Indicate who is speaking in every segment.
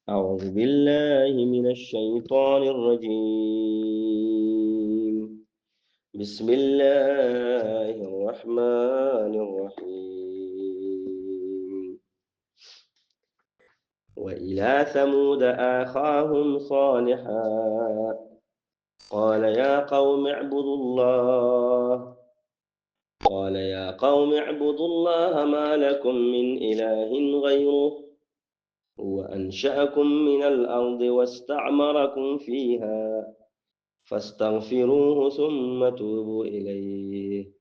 Speaker 1: أعوذ بالله من الشيطان الرجيم. بسم الله الرحمن الرحيم. وإلى ثمود أخاهم صالحا قال يا قوم اعبدوا الله ما لكم من إله غيره هو أنشأكم من الأرض واستعمركم فيها فاستغفروه ثم توبوا إليه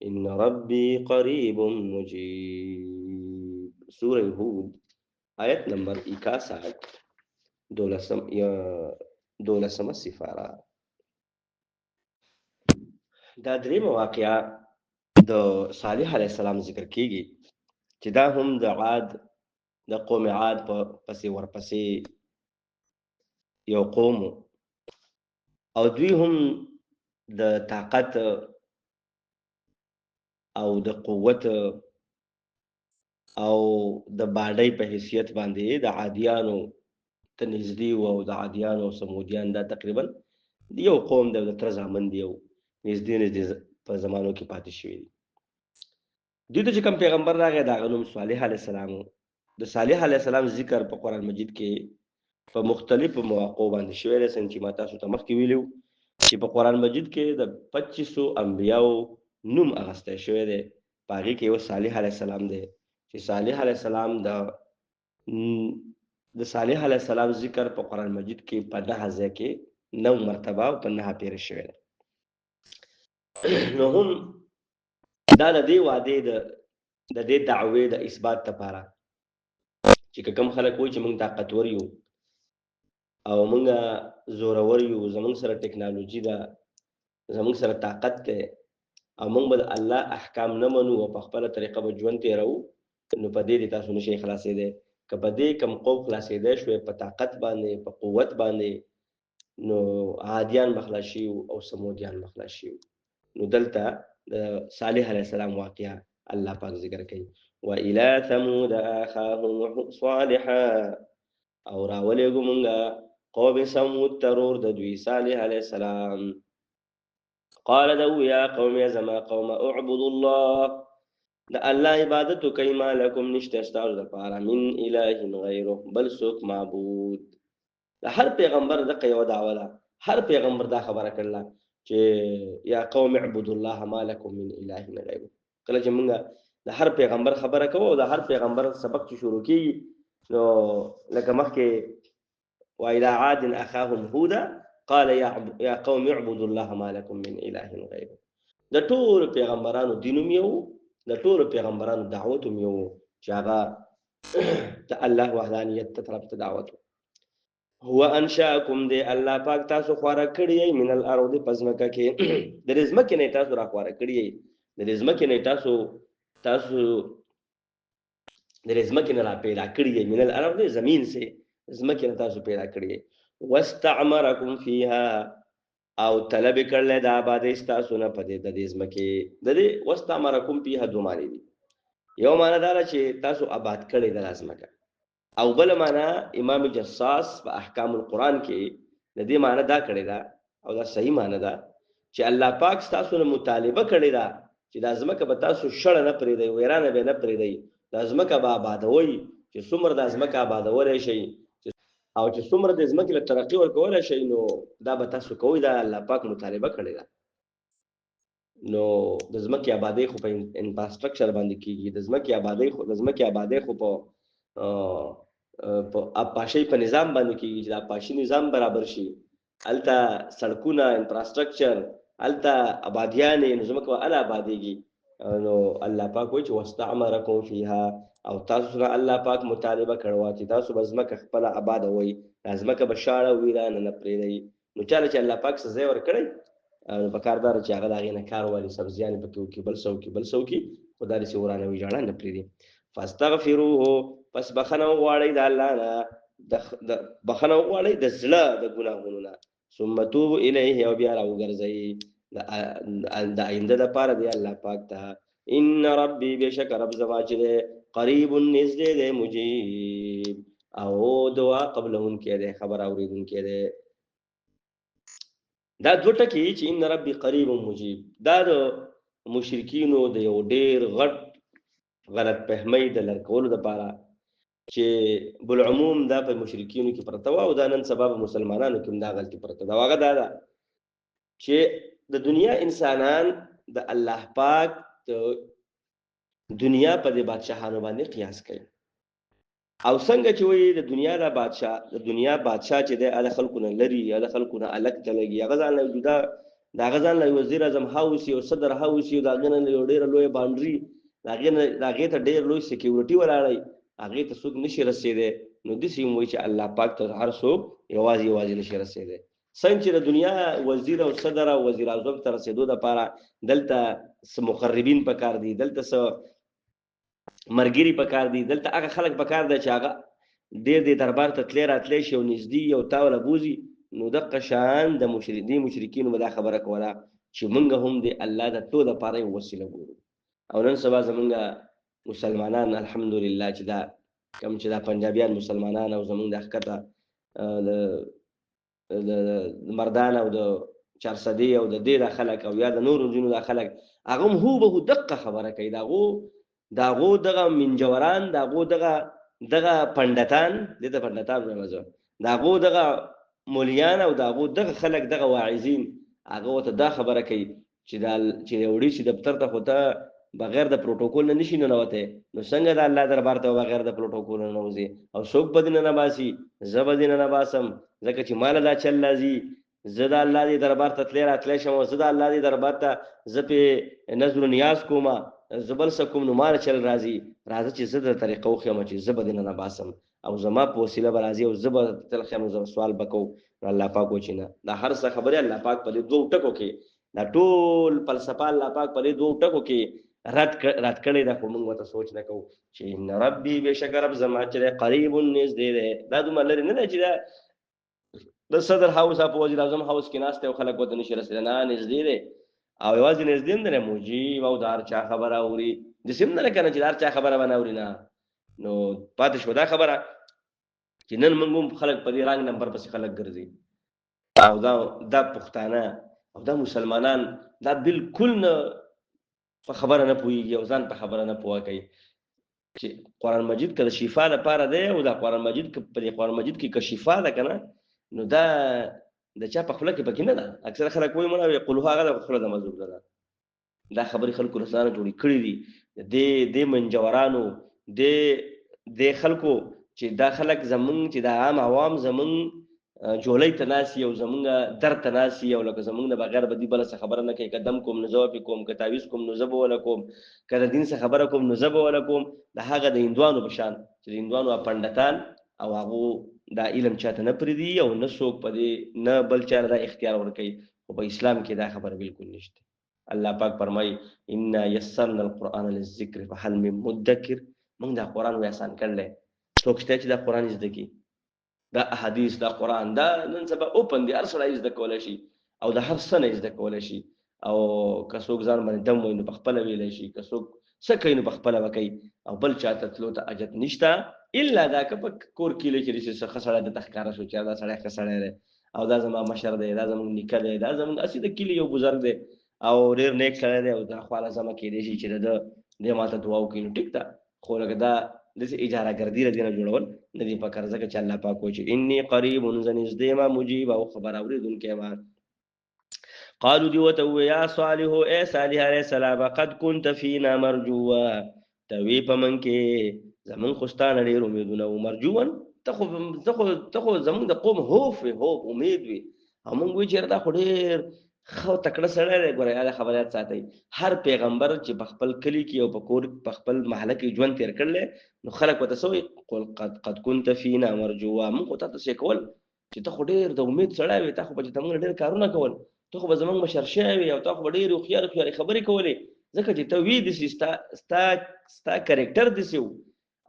Speaker 1: إن ربي قريب مجيب. سورة هود آية نمبر 61 دولسمه سفاره. دا درېمه واقعه د صالح علیه السلام ذکر کیږي چې دا هم د عاد د قوم عاد په پسې ورپسې یو قوم او دوی هم د طاقت او د قوت او د باډۍ په حیثیت باندې د عادیانو ته نږدې وو او د عادیانو او سمودیان دا تقریبا یو قوم د تر زامن دی او نږدې په زمانو کې پاتې شوي دي. دوی ته چې کوم پیغمبر راغی د هغه نوم صالح علیه السلام. د صالح علیه السلام ذکر په قرآن مجید کې په مختلفو مواقعو باندې شوی دی، څنګه چې ما تاسو ته مخکې ویلي وو چې په قرآن مجید کې د 2500 انبیاو نوم اخیستی شوی دی. په هغې کې یو صالح علیه السلام دی چې صالح علیه السلام د صالح علیه السلام ذکر په قرآن مجید کې په 9 ځای کې 9 مرتبه او په 9 پیره شوی دی. نو هم دا د دې وعدې د دې دعوې د اثبات لپاره چې کوم خلک وایي چې موږ طاقتور یو او موږ زورور یو، زموږ سره ټکنالوژي ده، زموږ سره طاقت دی او موږ به د الله احکام نه منو او په خپله طریقه به ژوند تېروو، نو په دې تاسو نشئ خلاصېدی. که په دې کوم قوم خلاصېدی شوی په طاقت باندې په قوت باندې، نو عادیان به خلاص شي او سمودیان به خلاص شي. نو دلته د صالح علیه السلام واقعه الله پاک ذکر کوي. وإلى ثمود أخاهم صالحا او راولېږو مونږه قوم ثمود ته ورور د دوی صالح علیه السلام. قال دو یا قوم یا زما قوم اعبدوا الله د الله عبادت وکئ ما لکم نشته ستاسو دپاره من اله غیره بل څوک معبود. د هر پیغمبر دغه یوه دعوه ده، هر پیغمبر دا خبره کړله چې یا قوم اعبدوا الله ما لکم من اله غیره. کله چې مونږ د هر پیغمبر خبره کوو او د هر پیغمبر سبق چې شروع کیږي، نو لکه مخکې وإلى عاد أخاهم هودا قال يا قوم اعبدوا الله ما لكم من إله غيره. د ټولو پیغمبرانو دینوم یو، د ټولو پیغمبرانو دعوت هم یو چې هغه د الله وحدانیت ته طرف ته دعوت. هو انشاءکم دی الله پاک تاسو خواره کړی یې من الارض په ځمکه کې د دې ځمکې نه تاسو را خواره کړی یې، د دې ځمکې نه تاسو د دې ځمکې نه را پیدا کړی یې، من الارض زمین سے ځمکې نه تاسو پیدا کړی یې. واستعمرکم فیها او طلب کړلی د آبادۍ ستاسو نه په دې د دې ځمکې. د دې واستعمرکم فیها دوه معنی دي. یو معنی دا ده چې تاسو آباد کړی د ځمکه، او بل معنی امام جساس په احکام القرآن کې د دې معنی دا کړی ده او دا صحیح معنی ده چې الله پاک ستاسو نه مطالبه کړی ده چې دا ځمکه به تاسو شړه نه پرېږدئ، ویرانه به نه پرېږدئ، دا ځمکه به آبادوئ چې څومره دا ځمکه آبادولی شئ او چې څومره د ځمکې له ترقي ورکولی شئ، نو دا به تاسو کوئ. دا الله پاک مطالبه کړې ده. نو د ځمکې آبادۍ خو په انفراسټرکچر باندې کېږي، د ځمکې آبادۍ خو په آبپاشۍ په نظام باندې کېږي چې د آبپاشي نظام برابر شي، هلته سړکونه، انفراسټرکچر، هلته آبادیانې، نو ځمکه به هله آبادېږي. نو الله پاک وایي چې واستعمرکم فیها او تاسو سره الله پاک مطالبه کړې وه چې تاسو به ځمکه خپله آبادوئ، دا ځمکه به شاړه ویرانه نه پرېږدئ. نو چاله چې الله پاک څه ځای ورکړی، نو پکار دا ده چې هغه د هغې نه کار والي، سبزیانې پکې وکړي، بل څه وکړي، خو دا داسې ورانه ویجاړه نه پرېږدي. فاستغفروه پس بخښنه وغواړئ د الله نه، بخښنه وغواړئ د زړه د ګناهونو نه. ثم توبوا الیه او بیا راوګرځئ د آینده دپاره دی الله پاک ته. ان ربي بشک رب زما چې دی قریب نږدې دی، مجیب او دعا قبلونکی دی، خبر اوریدونکی دی. دا دوه ټکي چې ان ربي قریب مجیب، دا د مشرکینو د یو ډیر غټ غلط فهمۍ د لر کولو دپاره چې بالعموم دا په مشرکینو کې پرته وه او دا نن سبا په مسلمانانو کې هم دا غلطي پرته ده. هغه دا ده چې د دنیا انسانان د الله پاک د دنیا په دې بادشاهانو باندې قیاس کوي، او څنګه چې وایي د دنیا بادشاه چې دی هغه خلکو نه لري، هغه خلکو نه الګ تلګي، هغه ځان له جدا د هغه ځان له وزیر اعظم هاوس یو صدر هاوس یو د هغه نه یو ډېره لویه باونډري، د هغې ته ډېر لوی سکیورټي ولاړی، هغې ته څوک نشي رسېدی. نو داسې هم وایي چې الله پاک ته هر څوک یوازې نشي رسېدی. څنګه چې د دنیا وزیر او صدر او وزیر اعظم ته رسېدو دپاره دلته څه مقربین پکار دي، دلته څه مرګري پکار دي، دلته هغه خلک پکار دی چې هغه ډېر دې دربار ته تللی راتلی شي او نږدې او تاوله بوځي. نو دغه شان د مشرکینو به دا خبره کوله چې موږ هم د الله د تو دپاره یو وسیله ګورو. او نن سبا زمونږ مسلمانان الحمدلله چې دا کوم چې دا پنجابیان مسلمانان او زمونږ د ښکته د مردان او د چارسدي او د دې دا خلک او یا د نورو ځینو دا خلک هغه هم هوبهو دقه خبره کوي. د هغو دغه منجوران، د هغو دغه پنډتان، دې ته پنډتان وایم زه، د هغو دغه مولیان او د هغو دغه خلک دغه واعظین هغه ورته دا خبره کوي چې وړي چې دفتر ته خو ته بغیر د پروتوکول نه نشي ننوتی، نو څنګه د الله دربار ته بغیر د پروتوکول نه ننوځي او څوک به دې نه باسي، زه به دې نه باسم ځکه چې ماله دا چل راځي، زه د الله دې دربار ته تلی راتلی شم او زه د الله دې دربار ته زه پې نظر و نیاز کوم، زه بل څه کوم، نو ماله چل راځي، راځه چې زه د طریقه وښیم چې زه به دې نه باسم او زما په وسیله به راځي او زه به تل خیم زه سوال به کوم. نو الله پاک وایي چې نه، دا هر څه خبرې الله پاک په دې دوو ټکو کې، دا ټول فلسفه الله پاک په دې دوو ټکو کې رد کړی ده، خو موږ ورته سوچ نه کوو چې ان ربي بېشکه رب زما چې دی قریب نږدې دی. دا دومره لرې نه دی چې دا د صدر هاوس او په وزیر اعظم هاوس کې ناست دی او خلک ورته نشي رسېدلی، نه نږدې دی او یوازې نږدې هم دی، مجیب او د هر چا خبره اوري. داسې هم نه ده که نه چې د هر چا خبره به نه اوري، نه. نو پاتې شوه دا خبره چې نن موږ هم خلک په دې رنګ نمبر پسې خلک ګرځي او دا پښتانه او دا مسلمانان دا بالکل نه په خبره نه پوهېږي او ځان په خبره نه پوه کوي چې قرآن مجید که د شفا لپاره دی او دا قرآن مجید په دې قرآن مجید کې که شفا ده که نه، نو دا د چا په خوله کې پکې نه ده. اکثره خلک وایي مړه یقولو هغه د خوله د مزور ده. دا خبرې خلکو رسانه جوړې کړي دي د منجورانو د خلکو چې دا خلک زمونږ چې دا عام عوام زمونږ جولۍ ته ناسي او زمونږ درد ته ناسي او لکه زمونږ نه بغیر به دي بله څه خبره نه کوي، که دم کوم نو زه به کوم، که تعویض کوم نو زه به ونه کوم، که د دین څه خبره کوم نو زه به ونه کوم. د هغه د هندوانو په شان چې د هندوانو پنډتان او هغو دا علم چاته نه پرېږدي او نه څوک په دې نه بل چا دا اختیار ورکوي. خو په اسلام کې دا خبره بالکل نشته. الله پاک فرمایي انا یسرنا القرآن للذکر فهل من مدکر. موږ دا قرآن آسان کړلی، څوک شته چې دا قرآن زده کړي، دا احادیث دا قرآن دا نن سبا اوپن دی، هر سړی زده کولی شي او د هر څه نه زده کولی شي. او که څوک ځان باندې دم وایي نو پخپله ویلی شي، که څوک څه کوي نو پخپله به کوي او بل چاته تلو ته حاجت نشته الا دا که په کور کیلې کې داسې ښه سړی درته ښکاره شو چې دا سړی ښه سړی دی او دا زما مشر دی، دا زموږ نیکه دی، دا زموږ هسې د کلي یو بزرګ دی او ډېر نیک سړی دی او دا خواله زمه کېدی شي چې د دې ماته دعا وکړي، نو ټیک ده. خو لکه دا داسې اجاره ګردي د دې نه جوړول نه دي پکار، ځکه چې الله پاک وایي چې اني قریب زه نږدې یم مجیب او خبر اورېدونکی یم. قالو دی ورته وویل یا صالح ای صالح علیه السلام قد كنت فینا مرجوا، ته وی په موږ کې زمونږ خو ستا نه ډېر امیدونه وو. مرجوا ته خو زمونږ د قوم هوف امید وي او موږ وایو چېرې دا خو ډېر ښه تکړه سړی دی. ګوره یاده خبره یاد ساتئ، هر پیغمبر چې په خپل کلي کې او په کور په خپل محله کې ژوند تېر کړلی نو خلک ورته څه وایي قل قد كنت فینا مرجوا، موږ خو تا ته څه کول چې ته خو ډېر د امید سړی وې، تا خو به چې ته موږ ډېر کارونه کول، ته خو به زموږ مشر شوی وې او تا خو به ډېرې هوښیارې خبرې کولې، ځکه چې ته وی داسې ستا کرکټر داسې و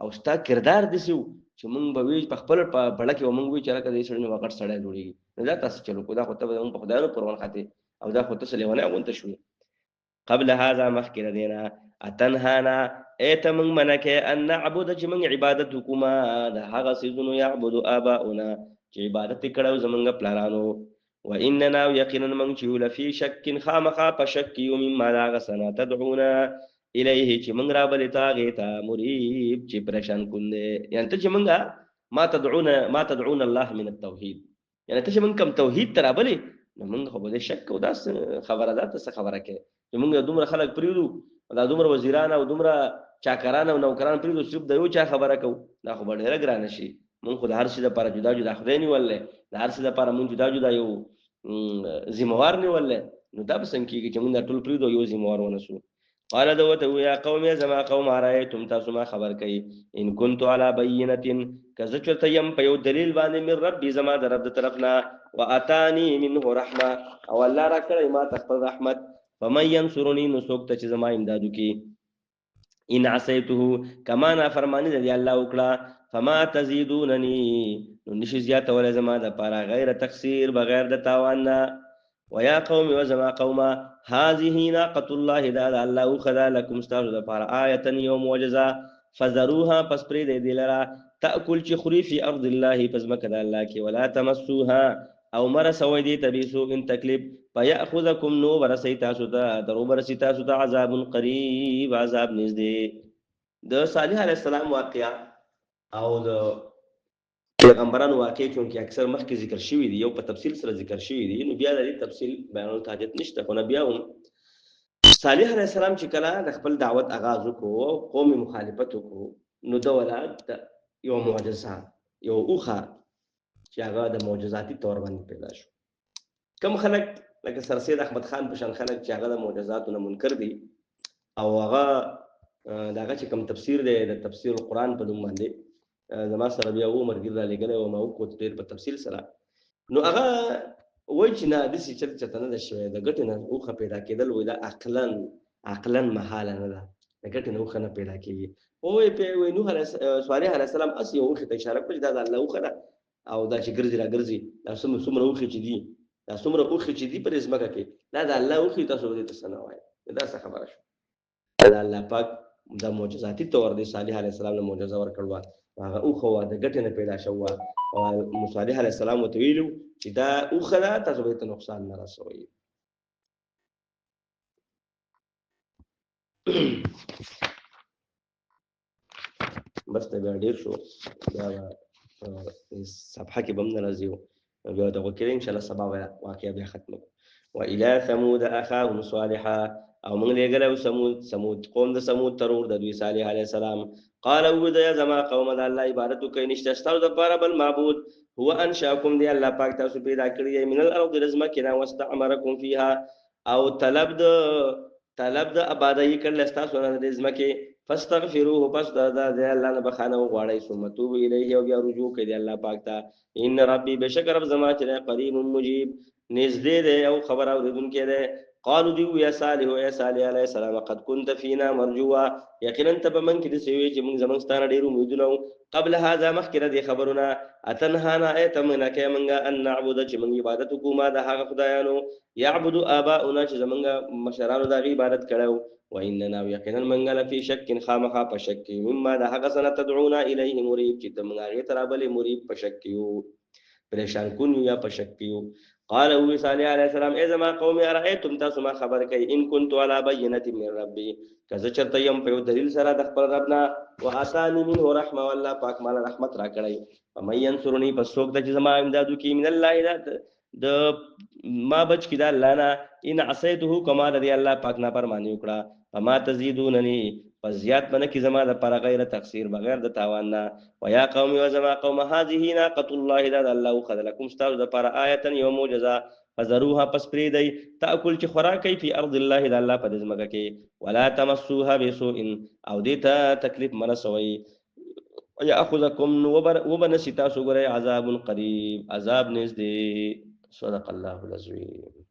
Speaker 1: او ستا کردار داسې و چې موږ به وی په خپل په بړه کې به موږ وی چې هلکه دې سړي نه به غټ سړی جوړېږي. نو دا تاسې چلو کو، دا خو ته به زموږ په خدایانو پر ونښتې او دا خو ته څه لیونی غونته شوې. قبل هذا مخکې د دې نه اتنهانا ایت من منکه ان نعبد چې من عبادت وکما د هغه سيزونو يعبد آباؤنا چې عبادت کړو زمونږ پلانانو واننا یقینا من چې لفي شک خامخا پشک یو مما دا سنا تدعونا الیه چې من را بل تاغه تا مریب چې پریشان کونده یعنی ته چې منګه ما تدعون الله من التوحید یعنی ته چې من کوم توحید ترابلی نو موږ خو به شک او داس خبره ده ته خبره کې چې موږ دومره خلک پریدو دا دومره وزیران او دومره چاکران او نوکران پریدو صرف د یو چا خبره کو دا خو ډیره ګران شي موږ خو د هر څه لپاره جدا جدا خدای نیولې د هر څه لپاره موږ جدا جدا یو ذمہوار نیولې نو دا به څنګه کیږي چې موږ ټول پریدو یو ذمہوار ونسو قال دوته یا قوم یا زما قوم رايتم تاسو ما خبر کوي ان كنت على بينه کزه چرته يم په یو دلیل باندې من رب زما د رب طرفنا واتاني منه رحمه او الله را کړی ما تخپل رحمت فمن ينصرني نسوک ته زما امدادو کی ان عصيته كما نا فرمانی دی الله وکړه فما تزيدونني نشي زیات ول زما د پاره غیر تقصير بغیر د تاوان ويا قوم وزما قوما هذه ناقه الله دا الله خدا لكم استاذ د پاره آیه یوم وجزا فذروها پس پری دی دلرا تاكل چی خوري فی ارض الله پس مکه د الله کی ولا تمسوها او مر سوی دی تبیسو ان تکلیف فياخذكم نو برسی تاسو ته درو برسی تاسو ته عذاب قریب عذاب نږدې د صالح علیه السلام واقعا او د پیغمبرانو واقعي چې اکثر مخکې ذکر شوی دی یو په تفصیل سره ذکر شوی دی نو بیا د تفصیل بیانولو ته حاجت نشته خو بیا هم صالح علیه السلام چې کله د خپل دعوت آغاز وکړو قومي مخالفت وکړو نو د ولادت یو معجزه یو اوخه چې هغه د معجزاتي تور باندې پیدا شو کوم خلک لکه سر سید احمد خان په شان خلک چې هغه د معجزاتو نه منکر دي او هغه داغه چې کوم تفسیر دی د تفسیر القرآن په نوم باندې زما سره بیا عمر ګر را لګنه او ما وکړ ډېر په تفصیل سره نو هغه وای چې نه د سې چرته نه شوی د ګټ نه اوخه پیدا کېدل وای دا عقلن محاله نه ده د ګټ نه اوخه نه پیدا کېږي او په وای نو صالح علیه السلام اس یو اوخه ته اشاره کړې دا الله اوخه ده او دا چې ګرځي را ګرځي دا څومره اوخه چې دي دا څومره اوخه چې دي پر ځمکه کې دا د الله اوخه تاسو دې تاسو نه وای دا څه خبره شو دا الله پاک دا معجزاتي تور دی صالح علیه السلام له معجزه ورکړوا هغه اوخه وا د ګټ نه پیدا شو او صالح علیه السلام وتویلو چې دا اوخه ده تاسو به نقصان نه رسوي بس ته ډیر شو دا صفحه کې بم نه راځي بیا دا وکړئ ان شاء الله سبا واقعیا بیا ختم و الى ثمود اخاهم صالحا او موږ لګلو ثمود قوم د ثمود ترور د دوی صالح علیه السلام قال ود يا زما قوم د الله عبادت کوي نشته ستاسو د پاره بل معبود هو انشاکم دی الله پاک تاسو پیدا کړی من الارض رزمکنا واستعمرکم فيها او طلب د آبادی کړل تاسو نه رزمکه فاستغفروه پس دا الله نه بخانه غواړی ثم توبوا الیه او بیا رجوع کوي الله پاک ته ان ربي بشکر رب زما چې قریب مجیب نږدې دی او خبر اوریدونکې دی قالوا دی یا صالح علیه السلام قد كنت فينا مرجوا یقینا ته من کې د سوي چې موږ زمونږ ستانه ډیرو امیدونه قبل هذا مخکره دی خبرونه اتنهانا ایتمنا کې موږ ان نعبد چې موږ عبادت کوو د هغه خدایانو يعبد آباؤنا چې زمونږ مشرانو د عبادت کړو واننا یقینا موږ لفي شک خامخا په شک مما د هغه سنه تدعونا الیه مریب چې موږ هغه ترابل مریب په شک یو پریشان کون یا په شک یو قال هو صالح علیه السلام اذا ما قوم ارایتم تاسو ما خبر کوي ان كنت على بينه من ربي کزه چرته يم په دلیل سره د خپل ربنا واتاني منه رحمه والله پاک مال رحمت را کړی فمن ينصرني پسوک د زما امدادو کی من الله د ما بچ کی دا الله نه ان عصيته كما رضي الله پاک نه پرمانی وکړه فما تزيدونني فزيات من کی زما د پر غیر تقصير بغیر د تاوان نه ويا قوم وزما قوم هذه ناقه الله اذا الله خذ لكم استاذ د پر آیه یوم جزاء فذروها پس پری دی تاکل چې خوراکي فی ارض الله اذا الله په ځمکه کې ولا تمسوها بسوء او دیتا تکلیف مرسوي وياخذكم وبنستا سوغره عذاب قریب عذاب نږدې صدق الله العظیم